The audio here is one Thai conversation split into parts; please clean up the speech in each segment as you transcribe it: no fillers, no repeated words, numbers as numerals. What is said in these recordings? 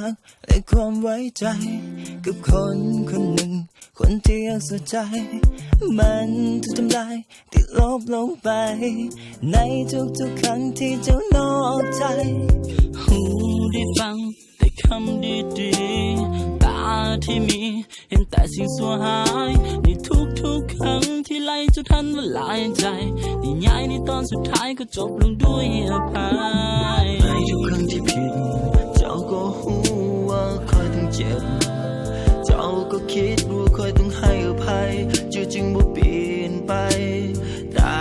กและความไว้ใจกับคนคนหนึ่งคนที่ยังสนใจมันถูกทำลายติดลบลงไปในทุกๆครั้งที่เจ้านอกใจหูได้ฟังแต่คำดีๆตาที่มีเห็นแต่สิ่งสัวหายในทุกครั้งที่ไล่เจ้าทันละลายใจนิยายในตอนสุดท้ายก็จบลงด้วยอภัยในทุกครั้งที่ผิดเจ้าก็หูว่าคอยต้องเจ็บเจ้าก็คิดว่าคอยต้องให้อภัยจึงบ่เปลี่ยนไปแต่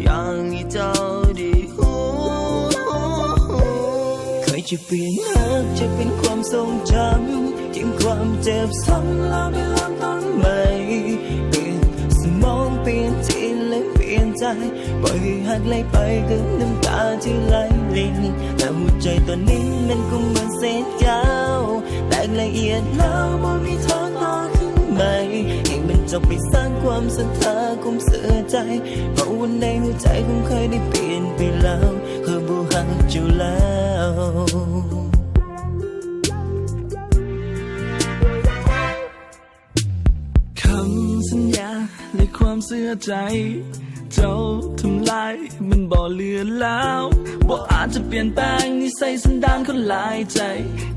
อย่างนี้เจ้าดีหูเคยจะเปลี่ยนรักจะเป็นความทรงจำทิ้งความเจ็บซ้ำแล้วได้เริ่มต้นใหม่เปลี่ยนสมองเปลี่ยนจิตและเปลี่ยนใจปล่อยให้หักไหลไปกับน้ำตาที่ไหลลินแต่หัวใจตอนนี้มันก็เหมือนเศษกาวแตกละเอียดแล้วบ่มีทางต่อขึ้นใหม่ให้มันจบไปสร้างความศรัทธาคุ้มเสือใจเพราะวันในหัวใจคงเคยได้เปลี่ยนไปแล้วเคยบ่หักอยู่แล้วคำสัญญาและความเสื่อใจเจ้าทำลายมันบ่เหลือแล้วบ่อาจจะเปลี่ยนแปลงนิสัยสันดานคนหลายใจ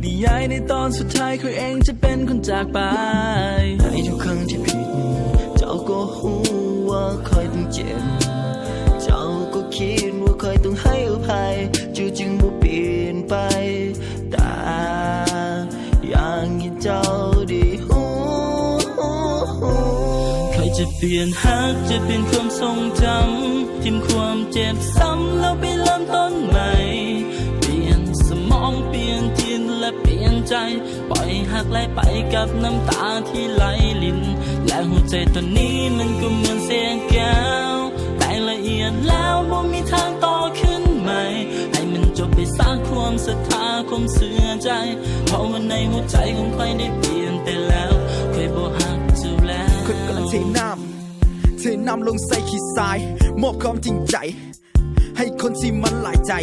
นิยายในตอนสุดท้ายเขาเองจะเป็นคนจากไปในทุกครั้งที่ผิดเจ้าก็หูว่าคอยต้องเจ็บเจ้าก็คิดว่าคอยต้องให้อภัยจึงบ่เปลี่ยนไปแต่อย่างนี้เจ้าดีหูจะเปลี่ยนหักจะเป็นความทรงจำทิ้งความเจ็บซ้ำแล้วไปเริ่มต้นใหม่เปลี่ยนสมองเปลี่ยนจิตและเปลี่ยนใจปล่อยหักไหลไปกับน้ำตาที่ไหลลินและหัวใจตอนนี้มันก็เหมือนเศษแก้วแต่ละเอียดแล้วบ่มีทางต่อขึ้นใหม่ให้มันจบไปสร้างความศรัทธาความเสื่อใจเพราะว่าในหัวใจของใครได้เปลี่ยนไปแล้วเคยบ่หักจะแล้วคนกำลังเทน้ำลงใส่ขี้ทรายมอบความจริงใจให้คนที่มันหลายใจ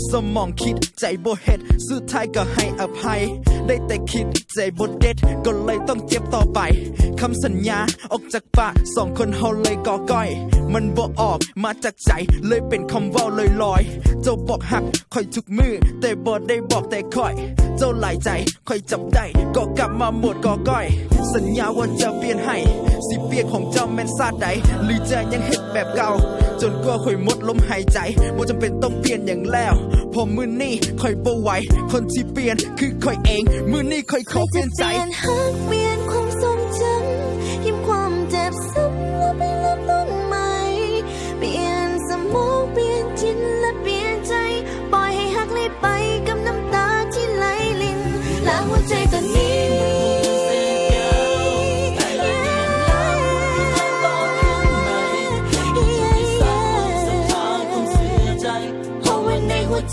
สมองคิดใจบ่เฮ็ดสุดท้ายก็ให้อภัยได้แต่คิดใจบ่เด็ดก็เลยต้องเจ็บต่อไปคำสัญญาออกจากปากสองคนเฮาเลยก่อก้อยมันบ่ออกมาจากใจเลยเป็นคำเว้าลอยๆเจ้าบอกหักค่อยทุกมือแต่บ่ได้บอกแต่ค่อยเจ้าหลายใจค่อยจับได้ก็กลับมาหมดก่อก้อยสัญญาว่าจะเปลี่ยนให้สิเปลี่ยนของเจ้าแม่นซาดใดหรือจะยังเฮ็ดแบบเก่าจนกว่าค่อยหมดลมหายใจบ่จำเป็นต้องเปลี่ยนอย่างแล้วพอมื้อนี้ค่อยบ่ไหวคนที่เปลี่ยนคือค่อยเองมื้อนี้ค่อยขอเปลี่ยนใจเปลี่ยนหักเปลี่ยนความทรงจำยิ้มความเจ็บซ้ำแล้วไปเริ่มต้นใหม่เปลี่ยนสมองเปลี่ยนจิตและเปลี่ยนใจปล่อยให้หักไหลไปกับน้ำตาที่ไหลลินและหัวใจตอนนี้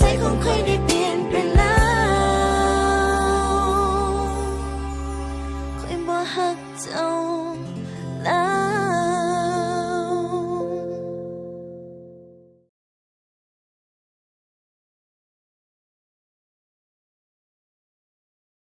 ใจของใครได้เปลี่ยนไปแล้วใครบ่ฮักเจ้า